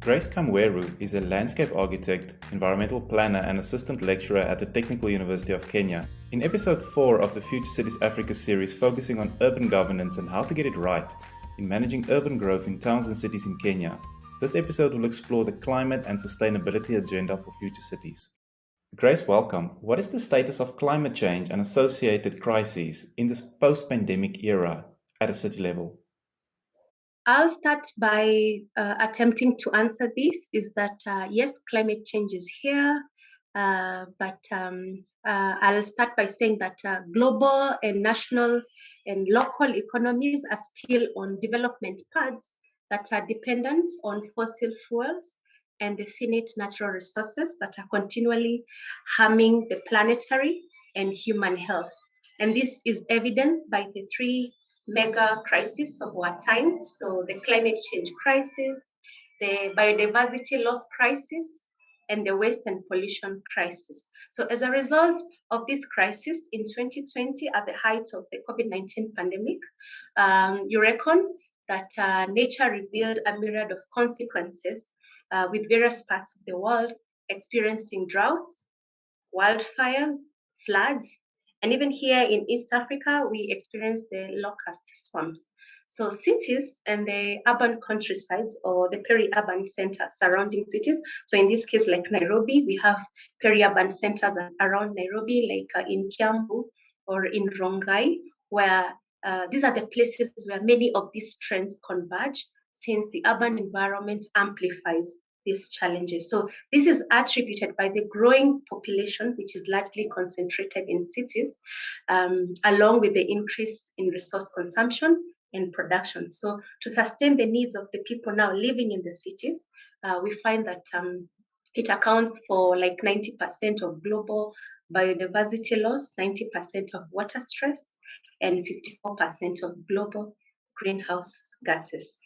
Grace Kamweru is a landscape architect, environmental planner, and assistant lecturer at the Technical University of Kenya. In episode 4 of the Future Cities Africa series, focusing on urban governance and how to get it right in managing urban growth in towns and cities in Kenya, this episode will explore the climate and sustainability agenda for future cities. Grace, welcome. What is the status of climate change and associated crises in this post-pandemic era at a city level? I'll start by attempting to answer this. Is that yes, climate change is here, but I'll start by saying that global and national and local economies are still on development paths that are dependent on fossil fuels and the finite natural resources that are continually harming the planetary and human health. And this is evidenced by the three mega crises of our time. So the climate change crisis, the biodiversity loss crisis, and the waste and pollution crisis. So as a result of this crisis in 2020, at the height of the COVID-19 pandemic, you reckon that nature revealed a myriad of consequences with various parts of the world experiencing droughts, wildfires, floods, and even here in East Africa, we experience the locust swarms. So cities and the urban countrysides or the peri-urban centers surrounding cities. So in this case, like Nairobi, we have peri-urban centers around Nairobi, like in Kiambu or in Rongai, where these are the places where many of these trends converge, since the urban environment amplifies these challenges. So this is attributed by the growing population, which is largely concentrated in cities, along with the increase in resource consumption and production. So to sustain the needs of the people now living in the cities, we find that it accounts for like 90% of global biodiversity loss, 90% of water stress, and 54% of global greenhouse gases.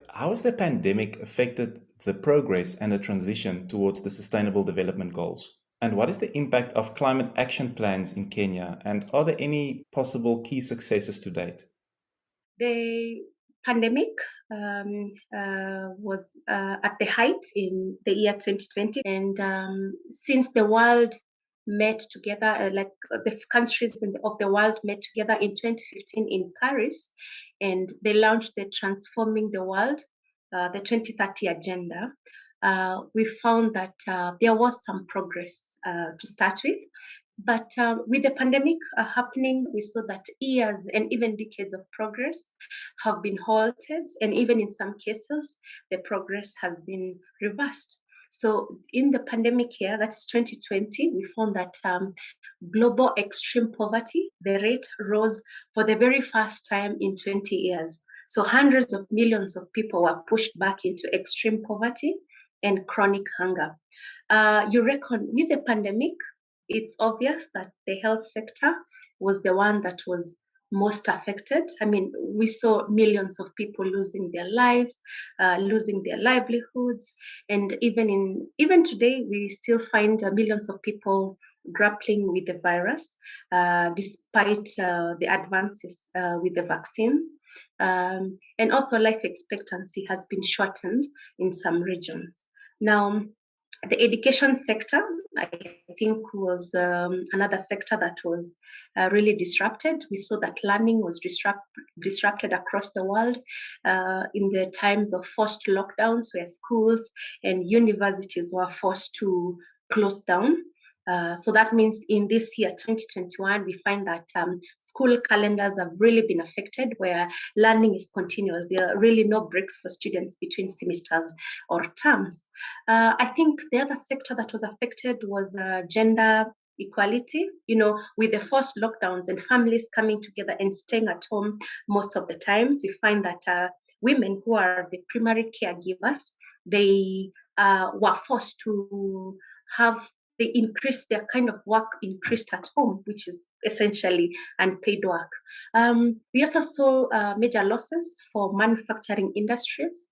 How has the pandemic affected the progress and the transition towards the Sustainable Development Goals? And what is the impact of climate action plans in Kenya? And are there any possible key successes to date? The pandemic was at the height in the year 2020. And since the world met together, the countries of the world met together in 2015 in Paris, and they launched the Transforming the World, the 2030 agenda. We found that there was some progress to start with. But with the pandemic happening, we saw that years and even decades of progress have been halted, and even in some cases, the progress has been reversed. So in the pandemic year, that is 2020, we found that global extreme poverty, the rate rose for the very first time in 20 years. So hundreds of millions of people were pushed back into extreme poverty and chronic hunger. You reckon with the pandemic, it's obvious that the health sector was the one that was most affected. I mean, we saw millions of people losing their lives, losing their livelihoods, and even today, we still find millions of people grappling with the virus, despite the advances with the vaccine. And also, life expectancy has been shortened in some regions. Now, the education sector, I think, was another sector that was really disrupted. We saw that learning was disrupted across the world in the times of forced lockdowns, where schools and universities were forced to close down. So that means in this year, 2021, we find that school calendars have really been affected, where learning is continuous. There are really no breaks for students between semesters or terms. I think the other sector that was affected was gender equality, with the forced lockdowns and families coming together and staying at home most of the times. We find that women who are the primary caregivers, they were forced to have their kind of work increased at home, which is essentially unpaid work. We also saw major losses for manufacturing industries,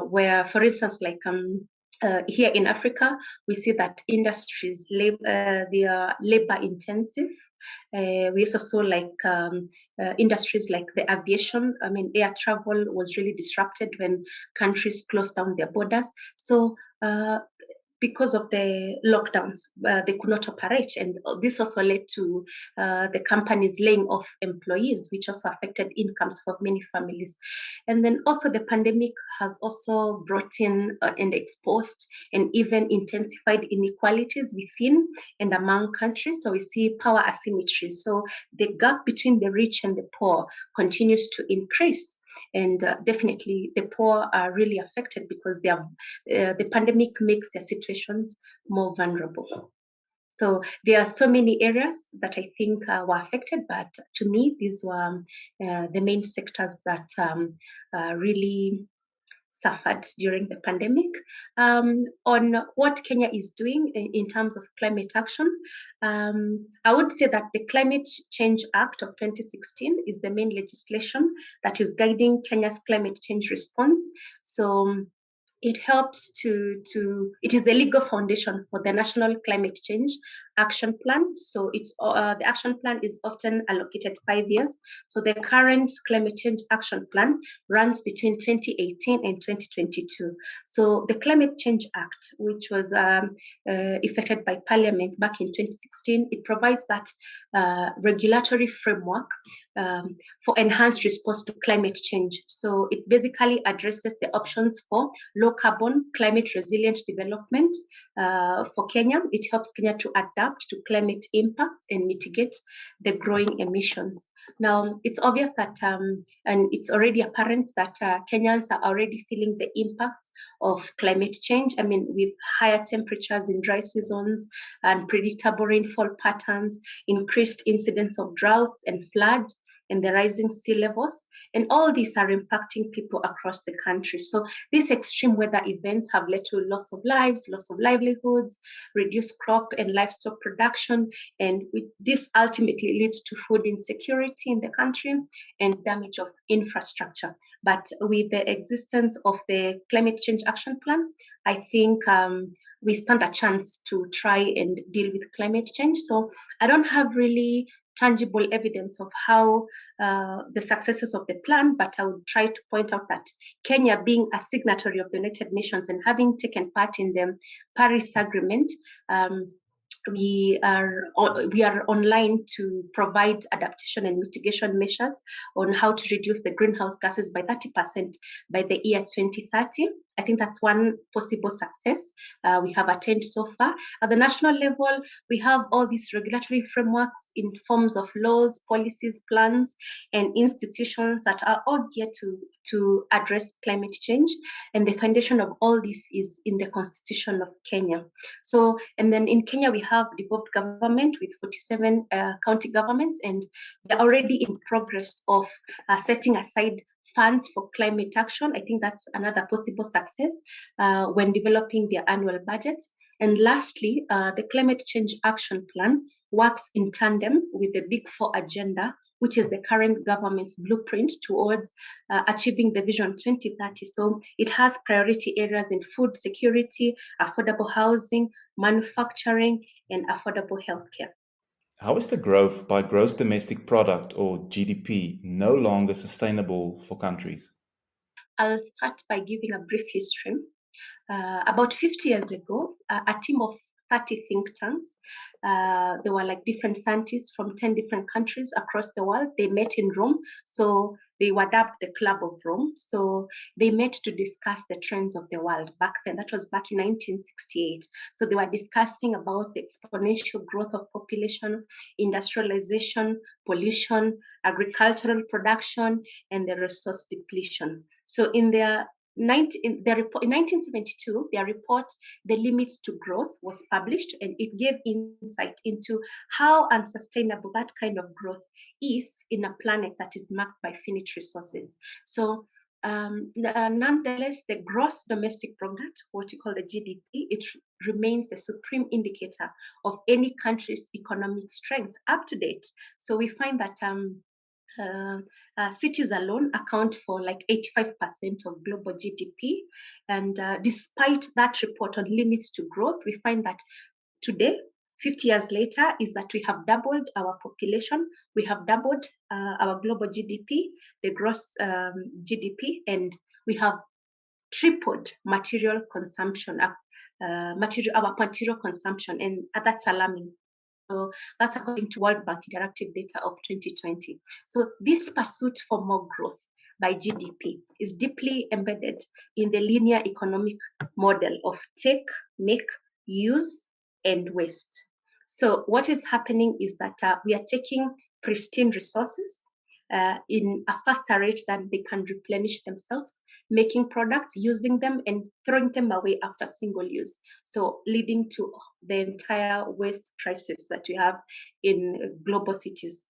where, for instance, like here in Africa, we see that industries they are labor intensive. We also saw industries like the aviation. I mean, air travel was really disrupted when countries closed down their borders. So because of the lockdowns, they could not operate. And this also led to the companies laying off employees, which also affected incomes for many families. And then also the pandemic has also brought in and exposed and even intensified inequalities within and among countries. So we see power asymmetry. So the gap between the rich and the poor continues to increase. And definitely the poor are really affected because the pandemic makes their situations more vulnerable. So there are so many areas that I think were affected, but to me, these were the main sectors that really suffered during the pandemic. On what Kenya is doing in terms of climate action, I would say that the Climate Change Act of 2016 is the main legislation that is guiding Kenya's climate change response. So it helps it is the legal foundation for the National Climate Change Action Plan. So it's the action plan is often allocated 5 years. So the current Climate Change Action Plan runs between 2018 and 2022. So the Climate Change Act, which was effected by Parliament back in 2016, it provides that regulatory framework for enhanced response to climate change. So it basically addresses the options for low carbon, climate resilient development for Kenya. It helps Kenya to adapt to climate impacts and mitigate the growing emissions. Now, it's obvious that, and it's already apparent that Kenyans are already feeling the impacts of climate change. I mean, with higher temperatures in dry seasons, unpredictable rainfall patterns, increased incidence of droughts and floods, and the rising sea levels. And all these are impacting people across the country. So these extreme weather events have led to loss of lives, loss of livelihoods, reduced crop and livestock production. And this ultimately leads to food insecurity in the country and damage of infrastructure. But with the existence of the Climate Change Action Plan, I think we stand a chance to try and deal with climate change. So I don't have really tangible evidence of how the successes of the plan, but I would try to point out that Kenya, being a signatory of the United Nations and having taken part in the Paris Agreement, we are online to provide adaptation and mitigation measures on how to reduce the greenhouse gases by 30% by the year 2030. I think that's one possible success we have attained so far. At the national level, we have all these regulatory frameworks in forms of laws, policies, plans, and institutions that are all geared to address climate change. And the foundation of all this is in the Constitution of Kenya. So, and then in Kenya, we have devolved government with 47 county governments, and they're already in progress of setting aside funds for climate action. I think that's another possible success when developing their annual budget. And lastly, the Climate Change Action Plan works in tandem with the Big Four agenda, which is the current government's blueprint towards achieving the Vision 2030. So it has priority areas in food security, affordable housing, manufacturing, and affordable healthcare. How is the growth by gross domestic product or GDP no longer sustainable for countries? I'll start by giving a brief history. About 50 years ago, a team of 30 think tanks, there were like different scientists from 10 different countries across the world. They met in Rome. So they were dubbed the Club of Rome. So they met to discuss the trends of the world back then. That was back in 1968. So they were discussing about the exponential growth of population, industrialization, pollution, agricultural production, and the resource depletion. So in in 1972, their report, The Limits to Growth, was published, and it gave insight into how unsustainable that kind of growth is in a planet that is marked by finite resources. So nonetheless, the gross domestic product, what you call the GDP, it remains the supreme indicator of any country's economic strength up to date. So we find that cities alone account for like 85% of global GDP. And despite that report on limits to growth, we find that today, 50 years later, is that we have doubled our population, we have doubled our global GDP, the gross GDP, and we have tripled material consumption, our material consumption, and that's alarming. So that's according to World Bank interactive data of 2020. So this pursuit for more growth by GDP is deeply embedded in the linear economic model of take, make, use, and waste. So what is happening is that we are taking pristine resources in a faster rate than they can replenish themselves, making products, using them, and throwing them away after single use. So leading to the entire waste crisis that we have in global cities.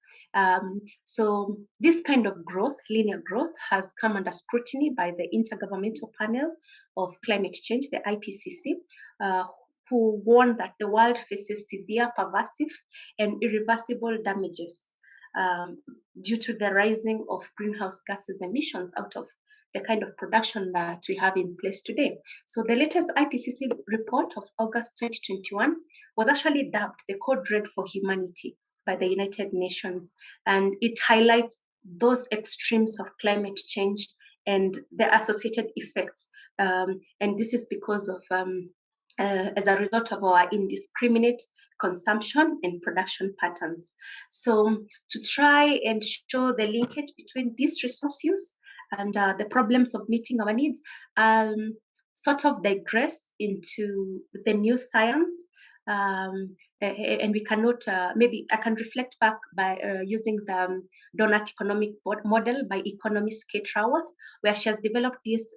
So this kind of growth, linear growth, has come under scrutiny by the Intergovernmental Panel of Climate Change, the IPCC, who warned that the world faces severe, pervasive, and irreversible damages due to the rising of greenhouse gases emissions out of the kind of production that we have in place today. So the latest IPCC report of August 2021 was actually dubbed the Code Red for Humanity by the United Nations, and it highlights those extremes of climate change and the associated effects. And this is because of as a result of our indiscriminate consumption and production patterns. So to try and show the linkage between this resource use and the problems of meeting our needs, sort of digress into the new science. And we cannot, maybe I can reflect back by using the donut economic model by economist Kate Raworth, where she has developed this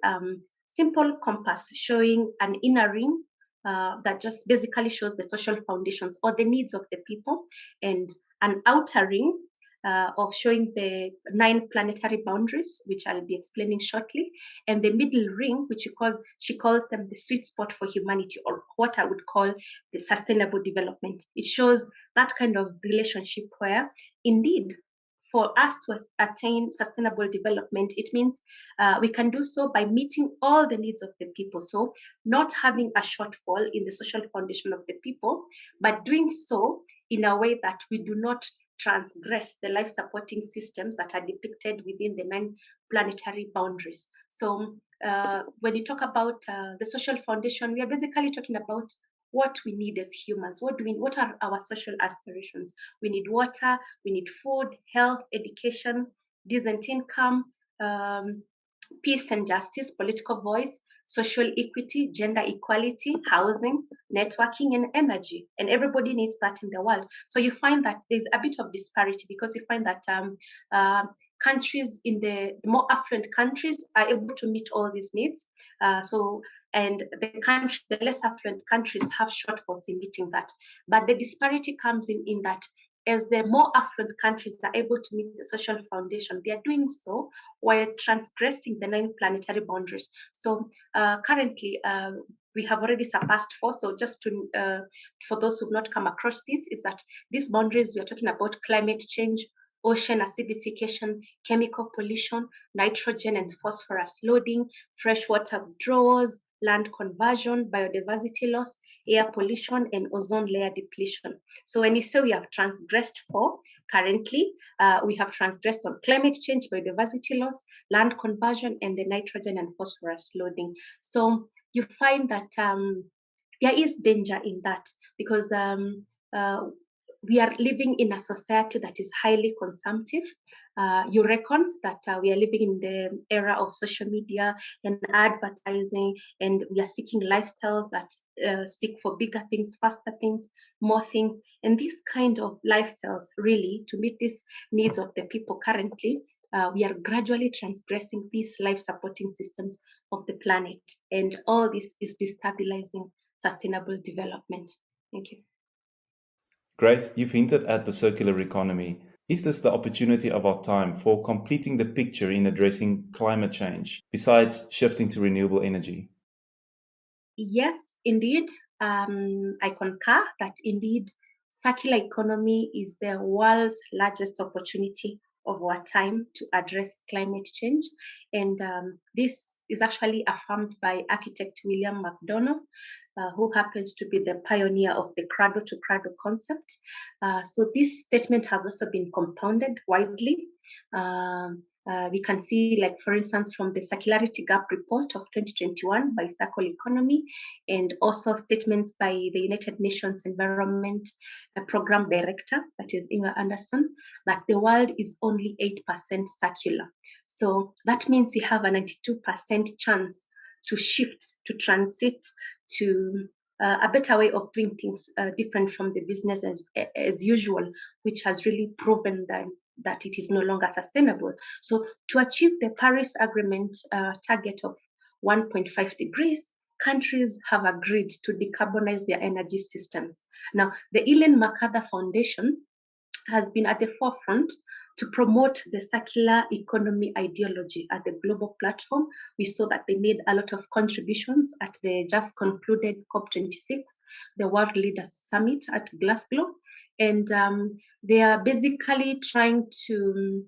simple compass showing an inner ring that just basically shows the social foundations or the needs of the people, and an outer ring of showing the 9 planetary boundaries, which I'll be explaining shortly, and the middle ring, which she calls them the sweet spot for humanity, or what I would call the sustainable development. It shows that kind of relationship where, indeed, for us to attain sustainable development, it means we can do so by meeting all the needs of the people. So not having a shortfall in the social foundation of the people, but doing so in a way that we do not transgress the life supporting systems that are depicted within the 9 planetary boundaries. So when you talk about the social foundation, we are basically talking about what we need as humans. What are our social aspirations? We need water, we need food, health, education, decent income, peace and justice, political voice, social equity, gender equality, housing, networking, and energy. And everybody needs that in the world. So you find that there's a bit of disparity, because you find that countries in the more affluent countries are able to meet all these needs. And the less affluent countries have shortfalls in meeting that. But the disparity comes in that as the more affluent countries are able to meet the social foundation, they are doing so while transgressing the 9 planetary boundaries. So currently, we have already surpassed 4. So just for those who've not come across this, is that these boundaries, we are talking about climate change, ocean acidification, chemical pollution, nitrogen and phosphorus loading, freshwater withdrawals, land conversion, biodiversity loss, air pollution, and ozone layer depletion. So when you say we have transgressed 4, currently we have transgressed on climate change, biodiversity loss, land conversion, and the nitrogen and phosphorus loading. So you find that there is danger in that, because we are living in a society that is highly consumptive. You reckon that we are living in the era of social media and advertising, and we are seeking lifestyles that seek for bigger things, faster things, more things. And these kind of lifestyles, really, to meet these needs of the people currently, we are gradually transgressing these life-supporting systems of the planet. And all this is destabilizing sustainable development. Thank you. Grace, you've hinted at the circular economy. Is this the opportunity of our time for completing the picture in addressing climate change, besides shifting to renewable energy? Yes, indeed. I concur that indeed circular economy is the world's largest opportunity of our time to address climate change. And this is actually affirmed by architect William McDonough, who happens to be the pioneer of the cradle to cradle concept. So this statement has also been compounded widely. We can see, like, for instance, from the Circularity Gap Report of 2021 by Circle Economy, and also statements by the United Nations Environment Program Director, that is Inga Anderson, that the world is only 8% circular. So that means we have a 92% chance to shift, to transit to a better way of doing things, different from the business as usual, which has really proven that it is no longer sustainable. So to achieve the Paris Agreement target of 1.5 degrees, countries have agreed to decarbonize their energy systems. Now, the Ellen MacArthur Foundation has been at the forefront to promote the circular economy ideology at the global platform. We saw that they made a lot of contributions at the just concluded COP26, the World Leaders Summit at Glasgow. And they are basically trying to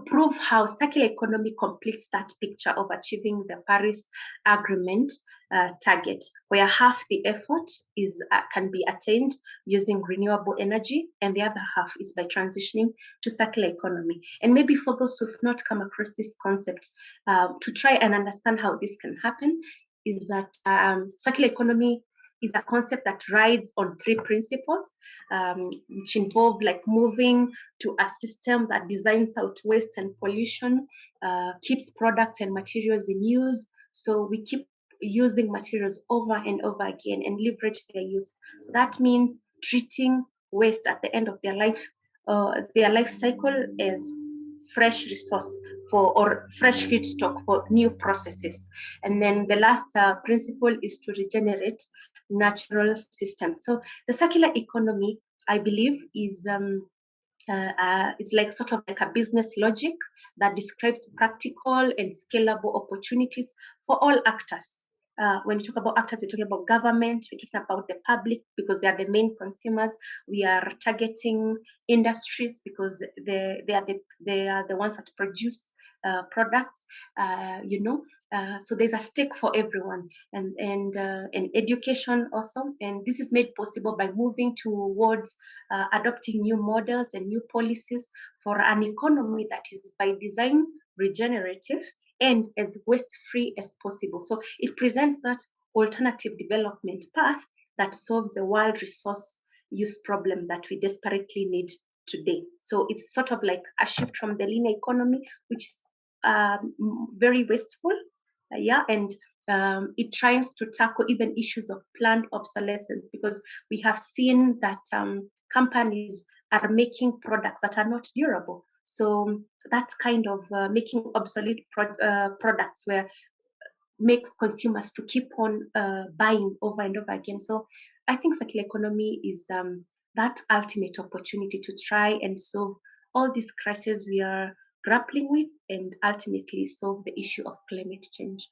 prove how circular economy completes that picture of achieving the Paris Agreement target, where half the effort can be attained using renewable energy, and the other half is by transitioning to circular economy. And maybe for those who've not come across this concept, to try and understand how this can happen, is that circular economy is a concept that rides on three principles, which involve, like, moving to a system that designs out waste and pollution, keeps products and materials in use, so we keep using materials over and over again and leverage their use. So that means treating waste at the end of their life cycle as fresh resource or fresh feedstock for new processes. And then the last principle is to regenerate natural systems. So the circular economy, I believe, is it's like sort of like a business logic that describes practical and scalable opportunities for all actors. When you talk about actors, you're talking about government, we're talking about the public because they are the main consumers. We are targeting industries because they are the ones that produce products, so there's a stake for everyone, and education also. And this is made possible by moving towards adopting new models and new policies for an economy that is by design regenerative and as waste-free as possible. So it presents that alternative development path that solves the world resource use problem that we desperately need today. So it's sort of like a shift from the linear economy, which is very wasteful, and it tries to tackle even issues of planned obsolescence, because we have seen that companies are making products that are not durable. So that's kind of making obsolete products where makes consumers to keep on buying over and over again. So I think circular economy is that ultimate opportunity to try and solve all these crises we are grappling with and ultimately solve the issue of climate change.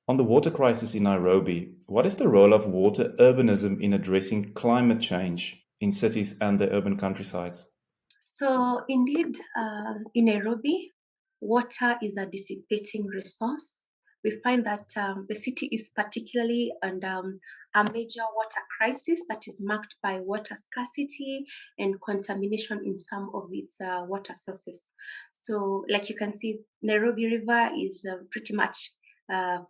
On the water crisis in Nairobi, what is the role of water urbanism in addressing climate change in cities and the urban countrysides? So indeed, in Nairobi, water is a dissipating resource. We find that the city is particularly under a major water crisis that is marked by water scarcity and contamination in some of its water sources. So, like you can see, Nairobi River is pretty much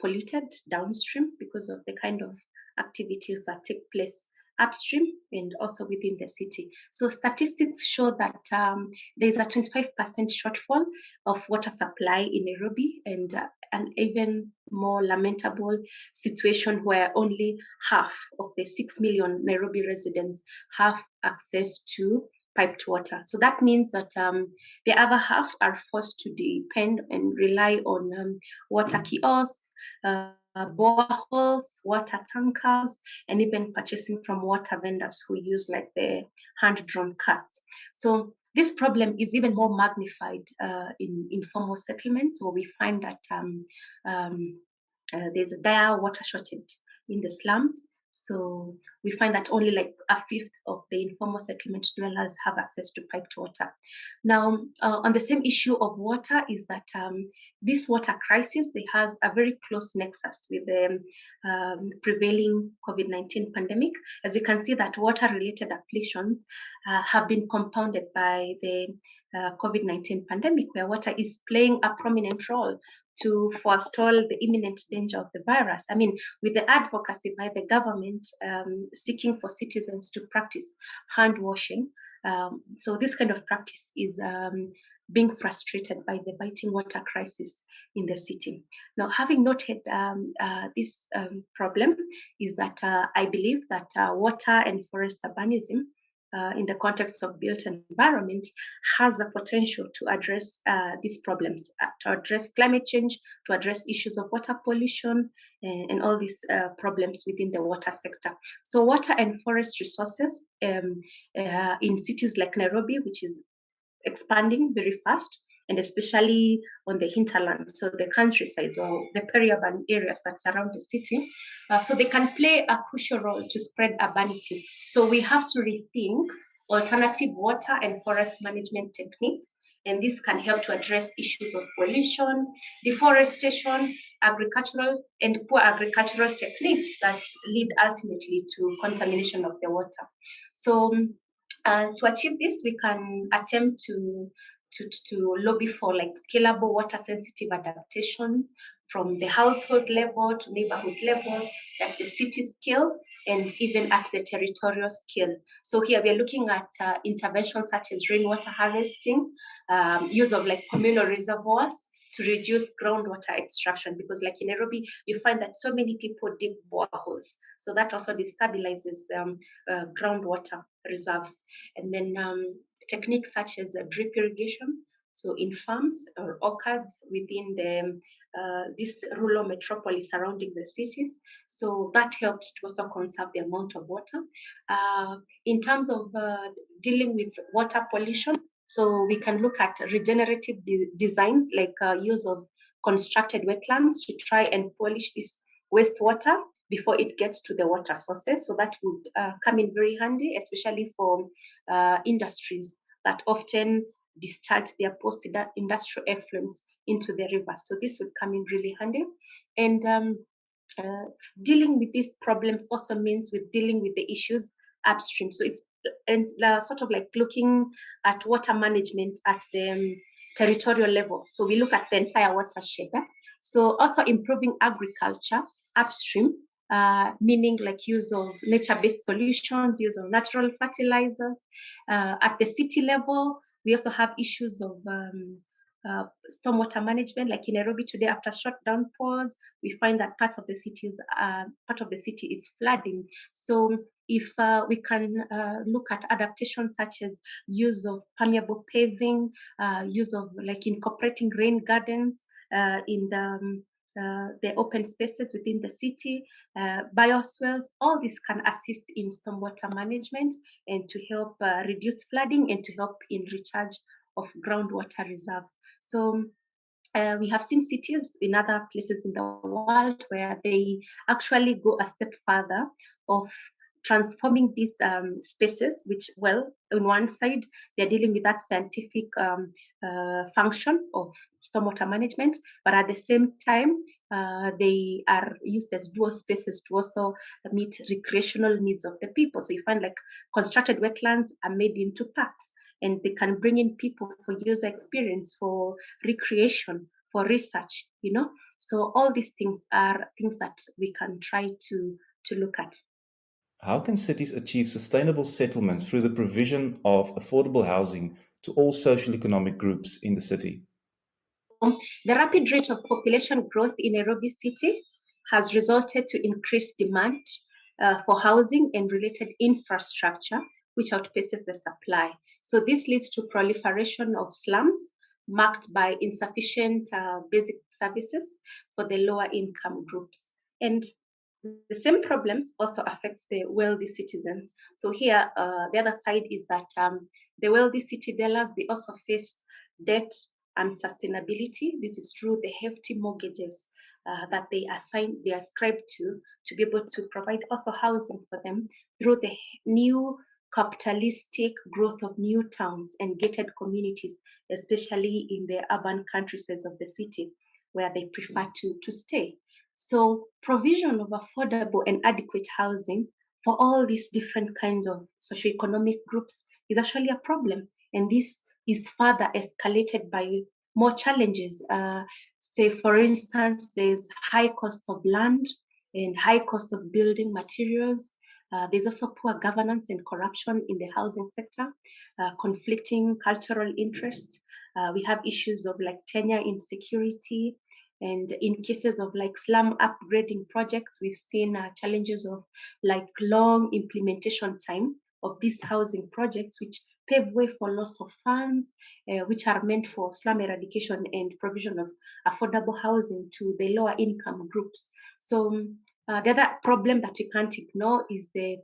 polluted downstream because of the kind of activities that take place upstream and also within the city. So statistics show that there's a 25% shortfall of water supply in Nairobi, and an even more lamentable situation where only half of the 6 million Nairobi residents have access to piped water. So that means that the other half are forced to depend and rely on water kiosks, boreholes, water tankers, and even purchasing from water vendors who use like the hand-drawn carts. So this problem is even more magnified in informal settlements, where we find that there's a dire water shortage in the slums. So we find that only like a fifth of the informal settlement dwellers have access to piped water. Now, on the same issue of water is that this water crisis, it has a very close nexus with the prevailing COVID-19 pandemic. As you can see that water-related afflictions have been compounded by the COVID-19 pandemic, where water is playing a prominent role to forestall the imminent danger of the virus. I mean, with the advocacy by the government seeking for citizens to practice hand washing. So this kind of practice is being frustrated by the biting water crisis in the city. Now, having noted this problem, is that I believe that water and forest urbanism in the context of built environment has the potential to address these problems, to address climate change, to address issues of water pollution, and all these problems within the water sector. So water and forest resources in cities like Nairobi, which is expanding very fast, and especially on the hinterland, so the countrysides or the peri-urban areas that surround the city. So they can play a crucial role to spread urbanity. So we have to rethink alternative water and forest management techniques, and this can help to address issues of pollution, deforestation, agricultural and poor agricultural techniques that lead ultimately to contamination of the water. So to achieve this, we can attempt to lobby for like scalable water sensitive adaptations from the household level to neighborhood level, at the city scale, and even at the territorial scale. So here we are looking at interventions such as rainwater harvesting, use of like communal reservoirs to reduce groundwater extraction, because like in Nairobi, you find that so many people dig boreholes. So that also destabilizes groundwater reserves. And then techniques such as drip irrigation, so in farms or orchards within the this rural metropolis surrounding the cities. So that helps to also conserve the amount of water. In terms of dealing with water pollution, so we can look at regenerative designs, like use of constructed wetlands to try and polish this wastewater before it gets to the water sources. So that would come in very handy, especially for industries that often discharge their post-industrial effluents into the rivers. So this would come in really handy. And dealing with these problems also means with dealing with the issues upstream. So it's and sort of like looking at water management at the territorial level. So we look at the entire watershed. So also improving agriculture upstream, meaning like use of nature-based solutions, use of natural fertilizers. At the city level, we also have issues of stormwater management. Like in Nairobi today, after short downpours, we find that part of the city is flooding. So if we can look at adaptations such as use of permeable paving, use of like incorporating rain gardens in the open spaces within the city, bioswales, all this can assist in stormwater management and to help reduce flooding and to help in recharge of groundwater reserves. So we have seen cities in other places in the world where they actually go a step further of transforming these spaces, which, well, on one side, they're dealing with that scientific function of stormwater management, but at the same time, they are used as dual spaces to also meet recreational needs of the people. So you find like constructed wetlands are made into parks, and they can bring in people for user experience, for recreation, for research, you know. So all these things are things that we can try to look at. How can cities achieve sustainable settlements through the provision of affordable housing to all socio-economic groups in the city? The rapid rate of population growth in Nairobi City has resulted to increased demand for housing and related infrastructure, which outpaces the supply. So this leads to proliferation of slums marked by insufficient basic services for the lower income groups. And the same problems also affects the wealthy citizens. So here, the other side is that the wealthy city dwellers, they also face debt and sustainability. This is through the hefty mortgages that they ascribe to be able to provide also housing for them through the new capitalistic growth of new towns and gated communities, especially in the urban countrysides of the city where they prefer to stay. So provision of affordable and adequate housing for all these different kinds of socioeconomic groups is actually a problem. And this is further escalated by more challenges. Say, for instance, there's high cost of land and high cost of building materials. There's also poor governance and corruption in the housing sector, conflicting cultural interests. We have issues of like tenure insecurity. And in cases of like slum upgrading projects, we've seen challenges of like long implementation time of these housing projects, which pave way for loss of funds, which are meant for slum eradication and provision of affordable housing to the lower income groups. So the other problem that we can't ignore is the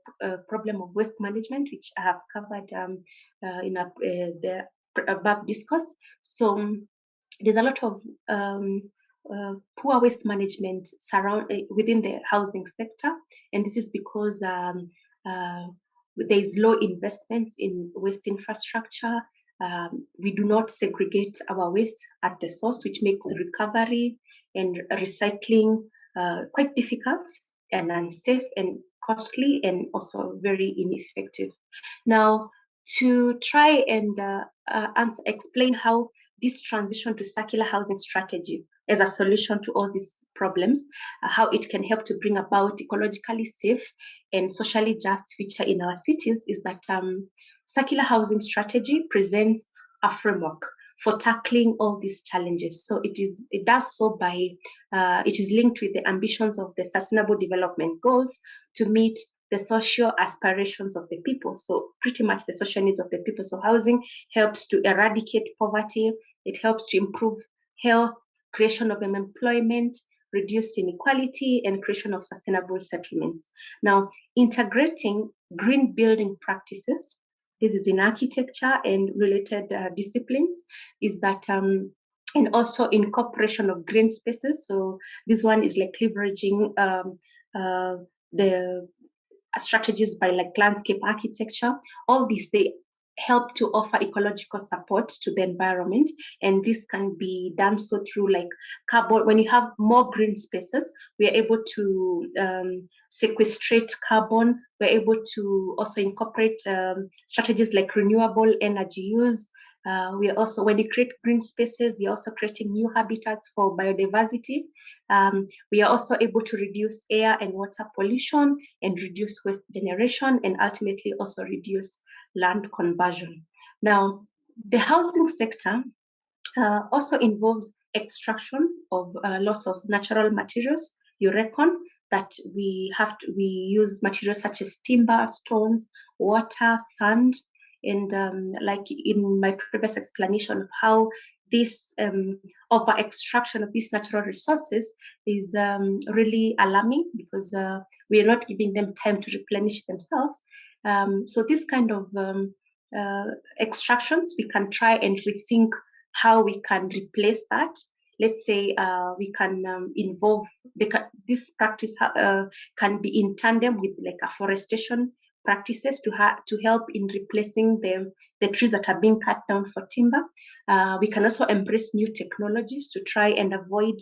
problem of waste management, which I have covered in the above discourse. So there's a lot of poor waste management within the housing sector, and this is because there is low investments in waste infrastructure. We do not segregate our waste at the source, which makes recovery and recycling quite difficult and unsafe and costly and also very ineffective. Now, to try and explain how this transition to circular housing strategy as a solution to all these problems, how it can help to bring about ecologically safe and socially just future in our cities, is that circular housing strategy presents a framework for tackling all these challenges. So it does so by it is linked with the ambitions of the Sustainable Development Goals to meet the social aspirations of the people. So pretty much the social needs of the people. So housing helps to eradicate poverty. It helps to improve health, creation of employment, reduced inequality, and creation of sustainable settlements. Now, integrating green building practices, this is in architecture and related disciplines, is that and also incorporation of green spaces. So this one is like leveraging the strategies by like landscape architecture. All these, they help to offer ecological support to the environment, and this can be done so through like carbon. When you have more green spaces, we are able to sequestrate carbon. We're able to also incorporate strategies like renewable energy use. We are also, when you create green spaces, we are also creating new habitats for biodiversity. We are also able to reduce air and water pollution and reduce waste generation, and ultimately also reduce land conversion. Now, the housing sector also involves extraction of lots of natural materials. You reckon that we use materials such as timber, stones, water, sand, and like in my previous explanation of how this over extraction of these natural resources is really alarming, because we are not giving them time to replenish themselves. So this kind of extractions, we can try and rethink how we can replace that. Let's say we can involve this practice can be in tandem with like afforestation practices to help in replacing the trees that are being cut down for timber. We can also embrace new technologies to try and avoid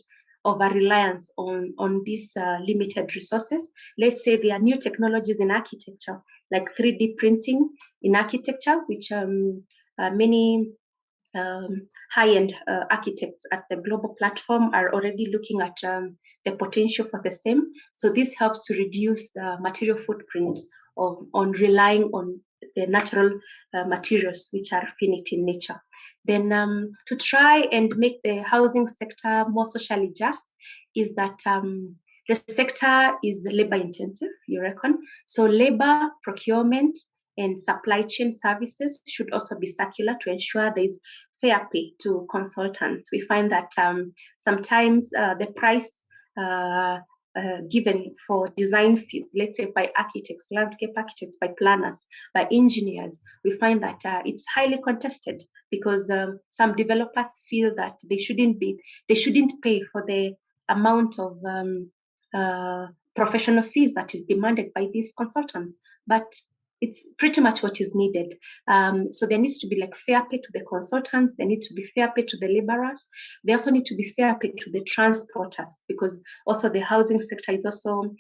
over-reliance on these limited resources. Let's say there are new technologies in architecture, like 3D printing in architecture, which many high-end architects at the global platform are already looking at the potential for the same. So this helps to reduce the material footprint on relying on the natural materials, which are finite in nature. Then to try and make the housing sector more socially just, is that the sector is labor intensive, you reckon? So labor procurement and supply chain services should also be circular to ensure there is fair pay to consultants. We find that sometimes the price given for design fees, let's say by architects, landscape architects, by planners, by engineers, we find that it's highly contested because some developers feel that they shouldn't pay for the amount of professional fees that is demanded by these consultants. But it's pretty much what is needed. So there needs to be like fair pay to the consultants. There need to be fair pay to the laborers. There also need to be fair pay to the transporters, because also the housing sector is also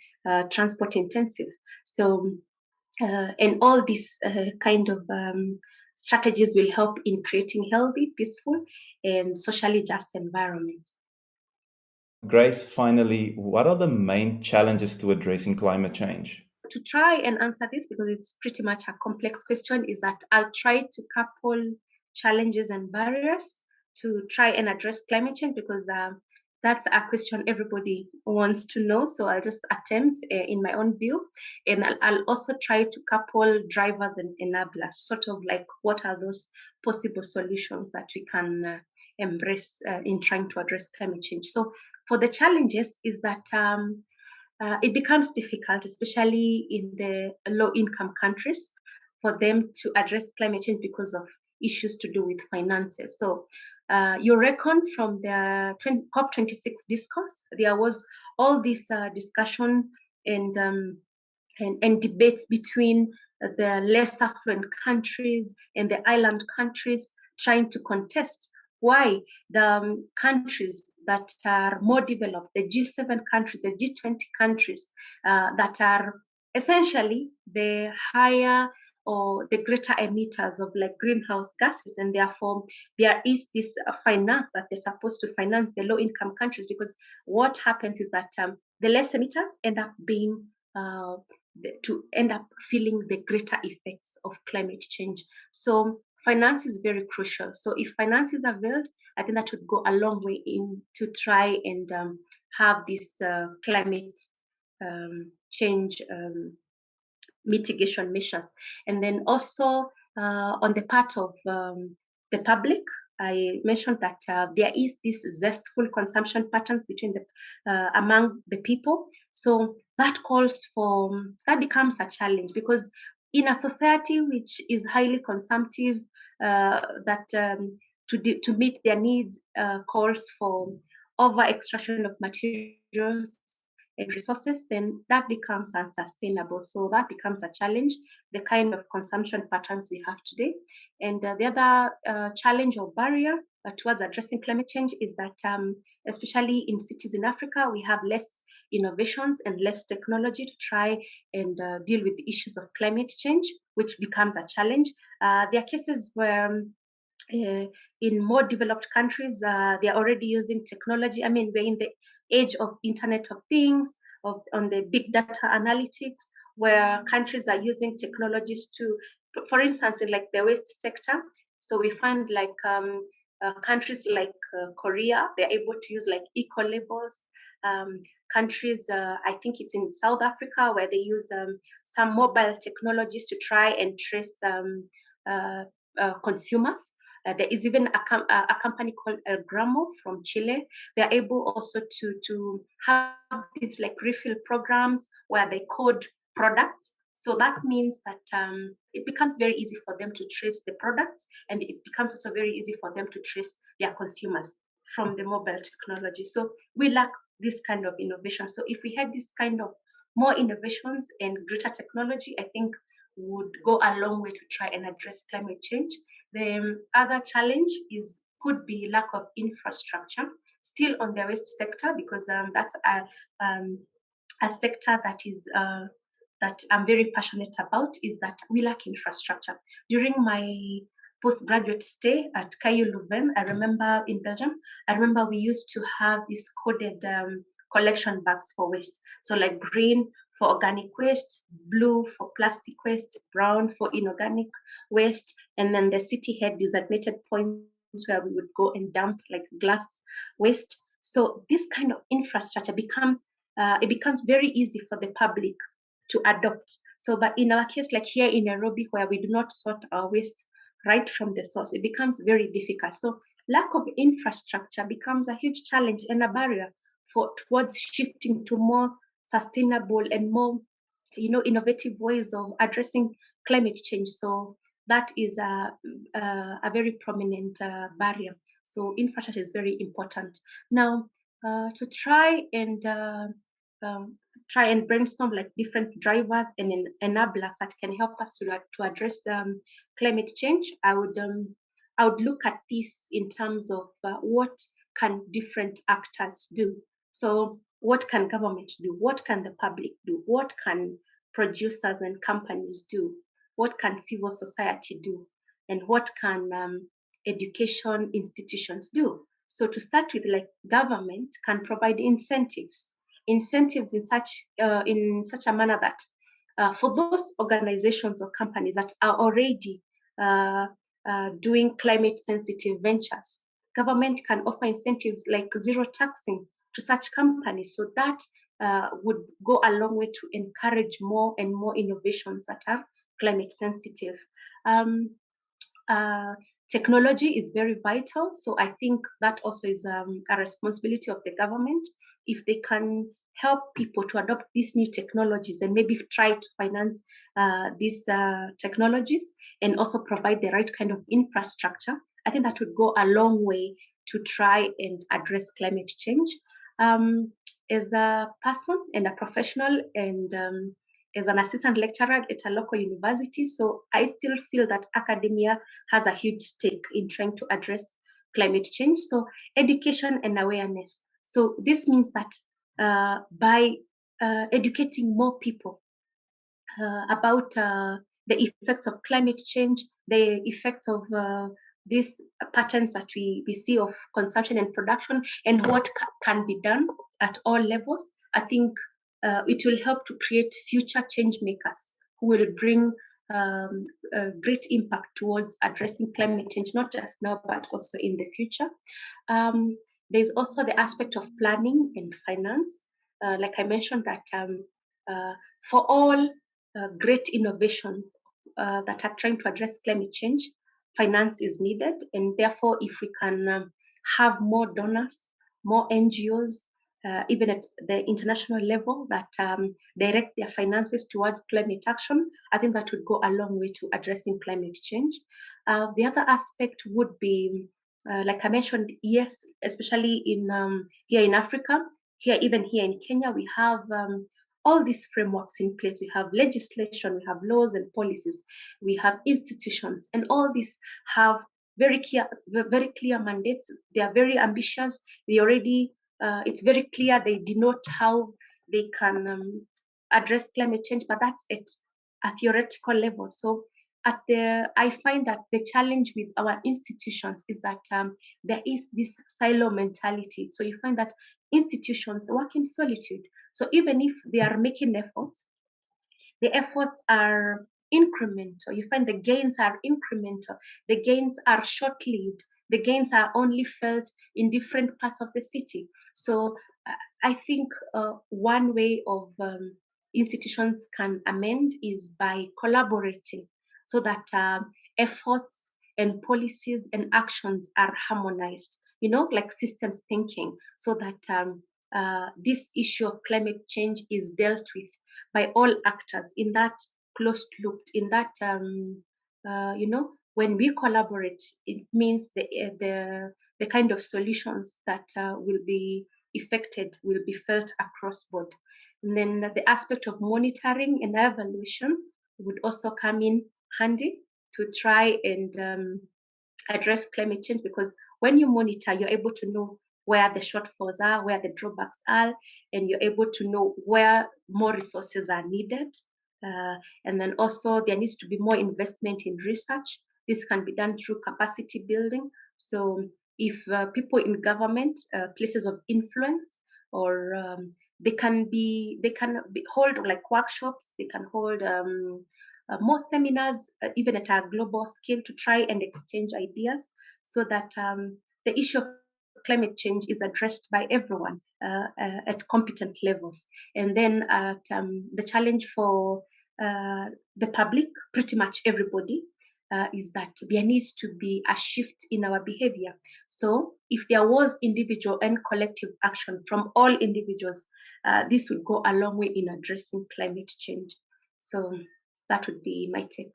transport intensive. So, and all these kind of strategies will help in creating healthy, peaceful, and socially just environments. Grace, finally, what are the main challenges to addressing climate change? To try and answer this, because it's pretty much a complex question, is that I'll try to couple challenges and barriers to try and address climate change, because that's a question everybody wants to know. So I'll just attempt in my own view. And I'll also try to couple drivers and enablers, sort of like what are those possible solutions that we can embrace in trying to address climate change. So for the challenges is that it becomes difficult, especially in the low-income countries, for them to address climate change because of issues to do with finances. So you reckon from the COP26 discourse, there was all this discussion and debates between the less affluent countries and the island countries trying to contest why the countries that are more developed, the G7 countries, the G20 countries, that are essentially the higher or the greater emitters of like greenhouse gases, and therefore there is this finance that they're supposed to finance the low-income countries, because what happens is that the less emitters end up being to end up feeling the greater effects of climate change. So finance is very crucial. So if finance is availed, I think that would go a long way in to try and have this climate change mitigation measures. And then also on the part of the public, I mentioned that there is this zestful consumption patterns between the among the people. So that becomes a challenge, because in a society which is highly consumptive, to meet their needs calls for over extraction of materials and resources, then that becomes unsustainable. So that becomes a challenge, the kind of consumption patterns we have today. And the other challenge or barrier towards addressing climate change is that, especially in cities in Africa, we have less innovations and less technology to try and deal with the issues of climate change, which becomes a challenge. There are cases where in more developed countries, they are already using technology. I mean, we're in the age of Internet of Things, on the big data analytics, where countries are using technologies to, for instance, in like the waste sector. So we find like countries like Korea, they're able to use like eco labels. Countries, I think it's in South Africa, where they use some mobile technologies to try and trace consumers. There is even a company called El Gramo from Chile. They are able also to have these like refill programs where they code products. So that means that it becomes very easy for them to trace the products, and it becomes also very easy for them to trace their consumers from the mobile technology. So we lack this kind of innovation. So if we had this kind of more innovations and greater technology, I think would go a long way to try and address climate change. The other challenge could be lack of infrastructure, still on the waste sector, because that's a sector that I'm very passionate about, is that we lack infrastructure. During my postgraduate stay at KU Leuven, I remember in Belgium, we used to have these coded collection bags for waste. So like green for organic waste, blue for plastic waste, brown for inorganic waste, and then the city had designated points where we would go and dump like glass waste. So this kind of infrastructure becomes very easy for the public to adopt. So, but in our case, like here in Nairobi, where we do not sort our waste right from the source, it becomes very difficult. So lack of infrastructure becomes a huge challenge and a barrier towards shifting to more sustainable and more, innovative ways of addressing climate change. So that is a very prominent barrier. So infrastructure is very important. Now, to um, try and brainstorm like different drivers and enablers that can help us to address climate change, I would look at this in terms of what can different actors do. So what can government do? What can the public do? What can producers and companies do? What can civil society do? And what can education institutions do? So to start with, like government can provide incentives in such a manner that for those organizations or companies that are already uh, doing climate sensitive ventures, government can offer incentives like zero taxing to such companies. So that would go a long way to encourage more and more innovations that are climate sensitive. Um, uh, Technology is very vital. So I think that also is a responsibility of the government. If they can help people to adopt these new technologies and maybe try to finance these technologies and also provide the right kind of infrastructure, I think that would go a long way to try and address climate change. Um, as a person and a professional and as an assistant lecturer at a local university, so I still feel that academia has a huge stake in trying to address climate change. So education and awareness. So this means that by educating more people about the effects of climate change, the effects of these patterns that we see of consumption and production, and what can be done at all levels, I think it will help to create future change makers who will bring a great impact towards addressing climate change, not just now, but also in the future. There's also the aspect of planning and finance. Like I mentioned, that for all great innovations that are trying to address climate change, finance is needed. And therefore, if we can have more donors, more NGOs, even at the international level, that direct their finances towards climate action, I think that would go a long way to addressing climate change. The other aspect would be, like I mentioned, yes, especially in here in Africa, even here in Kenya, we have all these frameworks in place. We have legislation, we have laws and policies, we have institutions, and all these have very clear mandates. They are very ambitious. They already, it's very clear. They denote how they can address climate change, but that's at a theoretical level. So I find that the challenge with our institutions is that there is this silo mentality. So you find that institutions work in solitude. So even if they are making efforts, the efforts are incremental. You find the gains are incremental. The gains are short-lived. The gains are only felt in different parts of the city. So I think one way of institutions can amend is by collaborating so that efforts and policies and actions are harmonized, like systems thinking, so that this issue of climate change is dealt with by all actors in that closed loop, in that, when we collaborate, it means the kind of solutions that will be effected will be felt across board. And then the aspect of monitoring and evaluation would also come in handy to try and address climate change, because when you monitor, you're able to know where the shortfalls are, where the drawbacks are, and you're able to know where more resources are needed. And then also there needs to be more investment in research. This can be done through capacity building. So if people in government, places of influence, or they can hold like workshops, they can hold more seminars, even at a global scale, to try and exchange ideas so that the issue of climate change is addressed by everyone at competent levels. And then the challenge for the public, pretty much everybody, is that there needs to be a shift in our behavior. So if there was individual and collective action from all individuals, this would go a long way in addressing climate change. So that would be my take.